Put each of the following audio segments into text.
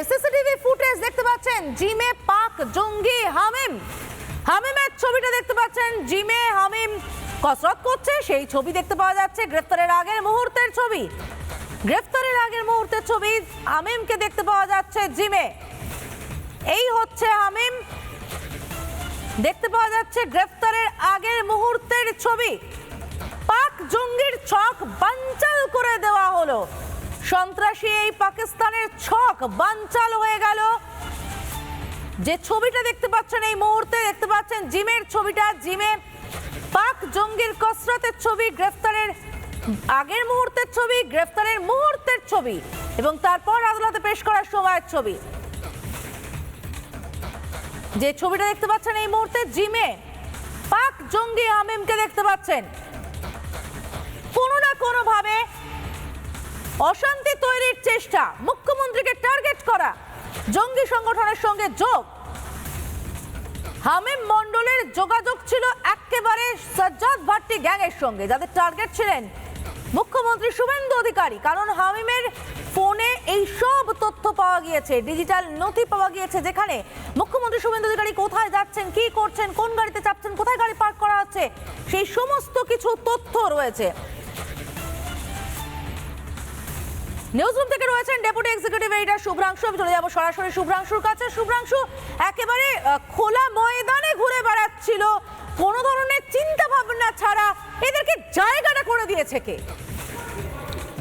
CCTV footage দেখতে পাচ্ছেন, জিমে পাক জঙ্গি হামিমের ছবিটা দেখতে পাচ্ছেন। জিমে হামিম কসরত করছে সেই ছবি দেখতে পাওয়া যাচ্ছে। গ্রেফতারের আগের মুহূর্তের ছবি হামিমকে দেখতে পাওয়া যাচ্ছে জিমে। এই হচ্ছে হামিম, দেখতে পাওয়া যাচ্ছে গ্রেফতারের আগের মুহূর্তের ছবি। পাক জঙ্গির ছক বানচাল করে দেওয়া হলো। সন্ত্রাসী এই পাকিস্তানের ছক বানচাল হয়ে গেল। যে ছবিটা দেখতে পাচ্ছেন এই মুহূর্তে, দেখতে পাচ্ছেন জিমের ছবিটা। জিমে পাক জঙ্গির কসরতের ছবি, গ্রেফতারের আগের মুহূর্তের ছবি, গ্রেফতারের মুহূর্তের ছবি এবং তারপর আদালতে পেশ করার সময়ের ছবি। যে ছবিটা দেখতে পাচ্ছেন এই মুহূর্তে, জিমে পাক জঙ্গি হামিমকে দেখতে পাচ্ছেন। কোনো না কোনো ভাবে অশান্তি তৈরির চেষ্টা, মুখ্যমন্ত্রীকে টার্গেট করা, জঙ্গি সংগঠনের সঙ্গে যোগ। হামিম মন্ডলের যোগাযোগ ছিল একেবারে সাজ্জাদ ভাট্টি গ্যাংয়ের সঙ্গে, যাদের টার্গেট ছিলেন মুখ্যমন্ত্রী শুভেন্দু অধিকারী। কারণ হামিমের ফোনে এই সব তথ্য পাওয়া গিয়েছে, ডিজিটাল নথি পাওয়া গিয়েছে, যেখানে মুখ্যমন্ত্রী শুভেন্দু অধিকারী কোথায় যাচ্ছেন, কি করছেন, কোন গাড়িতে চাপছেন, কোথায় গাড়ি পার্ক করা হচ্ছে, সেই সমস্ত কিছু তথ্য রয়েছে। নিউজরুম থেকে রয়েছেন ডেপুটি এক্সিকিউটিভ এডিটর শুভ্রাংশু। আমি চলে যাবো সরাসরি শুভ্রাংশুর কাছে। শুভ্রাংশু, একেবারে খোলা ময়দানে ঘুরে বেড়াচ্ছিল, কোনো ধরনের চিন্তা ভাবনা ছাড়া, এদেরকে জায়গাটা করে দিয়েছে কে?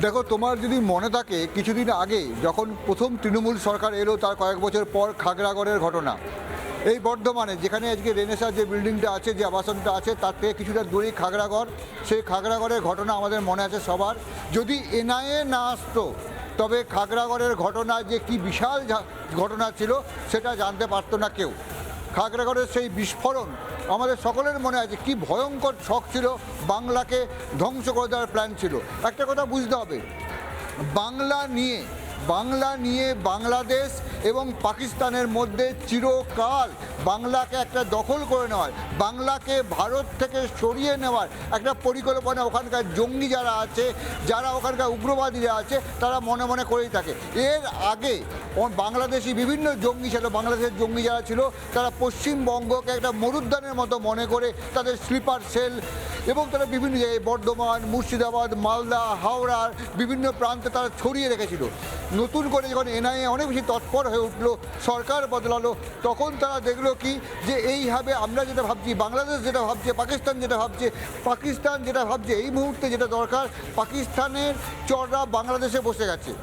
দেখো, তোমার যদি মনে থাকে কিছুদিন আগে যখন প্রথম তৃণমূল সরকার এলো, তার কয়েক বছর পর খাগড়াগড়ের ঘটনা, এই বর্ধমানে যেখানে আজকে রেনেসার যে বিল্ডিংটা আছে, যে আবাসনটা আছে, তার থেকে কিছুটা দূরেই খাগড়াগড়। সেই খাগড়াগড়ের ঘটনা আমাদের মনে আছে সবার। যদি এনআইএ না আসতো তবে খাগড়াগড়ের ঘটনা যে কি বিশাল ঘটনা ছিল সেটা জানতে পারতো না কেউ। খাগড়াগড়ের সেই বিস্ফোরণ আমাদের সকলের মনে আছে, কি ভয়ঙ্কর শক ছিল, বাংলাকে ধ্বংস করে দেওয়ার প্ল্যান ছিল। একটা কথা বুঝতে হবে, বাংলা নিয়ে বাংলাদেশ এবং পাকিস্তানের মধ্যে চিরকাল বাংলাকে একটা দখল করে নেওয়ার, বাংলাকে ভারত থেকে সরিয়ে নেওয়ার একটা পরিকল্পনা ওখানকার জঙ্গি যারা আছে, যারা ওখানকার উগ্রবাদীরা আছে, তারা মনে মনে করেই থাকে। এর আগে বাংলাদেশি বিভিন্ন জঙ্গি ছিল, বাংলাদেশের জঙ্গি যারা ছিল, তারা পশ্চিমবঙ্গকে একটা মরুদ্যানের মতো মনে করে তাদের স্লিপার সেল এবং তারা বিভিন্ন জায়গায় বর্ধমান, মুর্শিদাবাদ, মালদা, হাওড়ার বিভিন্ন প্রান্তে তারা ছড়িয়ে রেখেছিল। নতুন করে যখন এনআইএ অনেক বেশি তৎপর হয়ে উঠলো, সরকার বদলালো, তখন তারা দেখলো কি যে এইভাবে আমরা যেটা ভাবছি, বাংলাদেশ যেটা ভাবছে, পাকিস্তান যেটা ভাবছে, এই মুহূর্তে যেটা দরকার, পাকিস্তানের চররা বাংলাদেশে বসে গেছে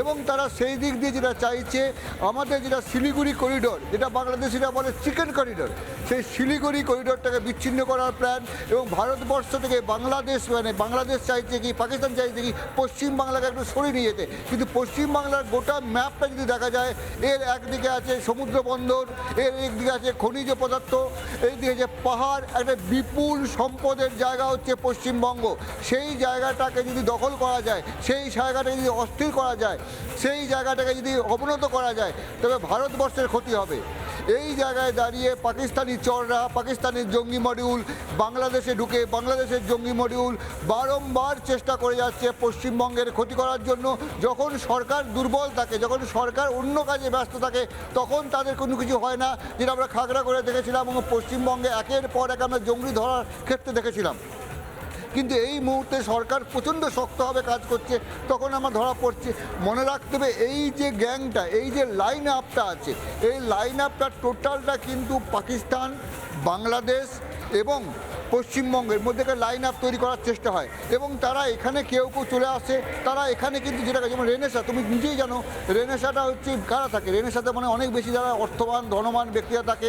এবং তারা সেই দিক দিয়ে যেটা চাইছে, আমাদের যেটা শিলিগুড়ি করিডোর, যেটা বাংলাদেশিরা বলে চিকেন করিডোর, সেই শিলিগুড়ি করিডোরটাকে বিচ্ছিন্ন করার প্ল্যান। এবং ভারতবর্ষ থেকে বাংলাদেশ চাইছে কি, পাকিস্তান চাইছে কি, পশ্চিমবাংলাকে একটু সরিয়ে নিয়ে যেতে। কিন্তু পশ্চিমবাংলার গোটা ম্যাপটা যদি দেখা যায়, এর একদিকে আছে সমুদ্র বন্দর, এর একদিকে আছে খনিজ পদার্থ, এইদিকে আছে পাহাড়, একটা বিপুল সম্পদের জায়গা হচ্ছে পশ্চিমবঙ্গ। সেই জায়গাটাকে যদি দখল করা যায়, সেই জায়গাটাকে যদি অস্থির করা যায়, সেই জায়গাটাকে যদি অবনত করা যায়, তবে ভারতবর্ষের ক্ষতি হবে। এই জায়গায় দাঁড়িয়ে পাকিস্তানি চররা, পাকিস্তানের জঙ্গি মডিউল বাংলাদেশে ঢুকে, বাংলাদেশের জঙ্গি মডিউল বারংবার চেষ্টা করে যাচ্ছে পশ্চিমবঙ্গের ক্ষতি করার জন্য। যখন সরকার দুর্বল থাকে, যখন সরকার অন্য কাজে ব্যস্ত থাকে, তখন তাদের কোনো কিছু হয় না, যেটা আমরা খাগড়াগড়ে দেখেছিলাম এবং পশ্চিমবঙ্গে একের পর এক আমরা জঙ্গি ধরার ক্ষেত্রে দেখেছিলাম। কিন্তু এই মুহূর্তে সরকার প্রচণ্ড শক্তভাবে কাজ করছে, তখন আমরা ধরা পড়ছে। মনে রাখতে হবে, এই যে গ্যাংটা, এই যে লাইন আপটা আছে, এই লাইন আপটা টোটালটা কিন্তু পাকিস্তান, বাংলাদেশ এবং পশ্চিমবঙ্গের মধ্যেকার লাইন আপ তৈরি করার চেষ্টা হয় এবং তারা এখানে কেউ চলে আসে। তারা এখানে কিন্তু যেটা, যেমন রেনেসা, তুমি নিজেই জানো রেনেসাটা হচ্ছে কারা থাকে, রেনেসাতে মানে অনেক বেশি যারা অর্থবান ধনবান ব্যক্তিরা থাকে,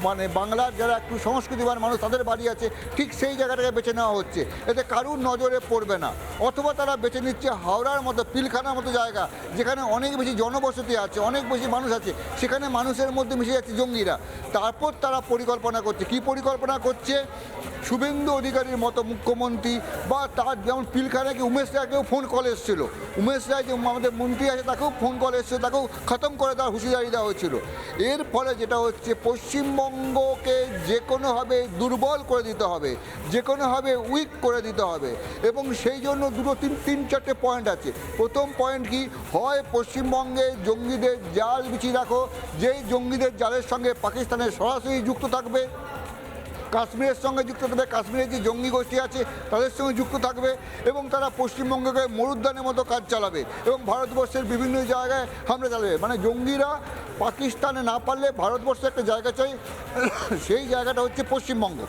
মানে বাংলার যারা একটু সংস্কৃতিবান মানুষ তাদের বাড়ি আছে, ঠিক সেই জায়গাটাকে বেছে নেওয়া হচ্ছে, এতে কারুর নজরে পড়বে না। অথবা তারা বেছে নিচ্ছে হাওড়ার মতো, পিলখানার মতো জায়গা, যেখানে অনেক বেশি জনবসতি আছে, অনেক বেশি মানুষ আছে, সেখানে মানুষের মধ্যে মিশে যাচ্ছে জঙ্গিরা। তারপর তারা পরিকল্পনা করছে, কি পরিকল্পনা করছে, শুভেন্দু অধিকারীর মতো মুখ্যমন্ত্রী বা তার যেমন পিলখানাকে উমেশ রায়কেও ফোন কল এসেছিল, উমেশ রায় যে আমাদের মন্ত্রী আছে তাকেও ফোন কল এসেছিল, তাকেও খতম করে দেওয়ার হুঁশিয়ারি দেওয়া হয়েছিল। এর ফলে যেটা হচ্ছে পশ্চিমবঙ্গকে যে কোনোভাবে দুর্বল করে দিতে হবে, যে কোনোভাবে উইক করে দিতে হবে, এবং সেই জন্য তিন চারটে পয়েন্ট আছে। প্রথম পয়েন্ট কি, হয় পশ্চিমবঙ্গে জঙ্গিদের জাল বিছিয়ে রাখো, যেই জঙ্গিদের জালের সঙ্গে পাকিস্তানের সরাসরি যুক্ত থাকবে, কাশ্মীরের সঙ্গে যুক্ত থাকবে, কাশ্মীরের যে জঙ্গি গোষ্ঠী আছে তাদের সঙ্গে যুক্ত থাকবে, এবং তারা পশ্চিমবঙ্গকে মরুদ্যানের মতো কাজ চালাবে এবং ভারতবর্ষের বিভিন্ন জায়গায় হামলা চালাবে। মানে জঙ্গিরা পাকিস্তানে না পারলে ভারতবর্ষে একটা জায়গা চাই, সেই জায়গাটা হচ্ছে পশ্চিমবঙ্গ।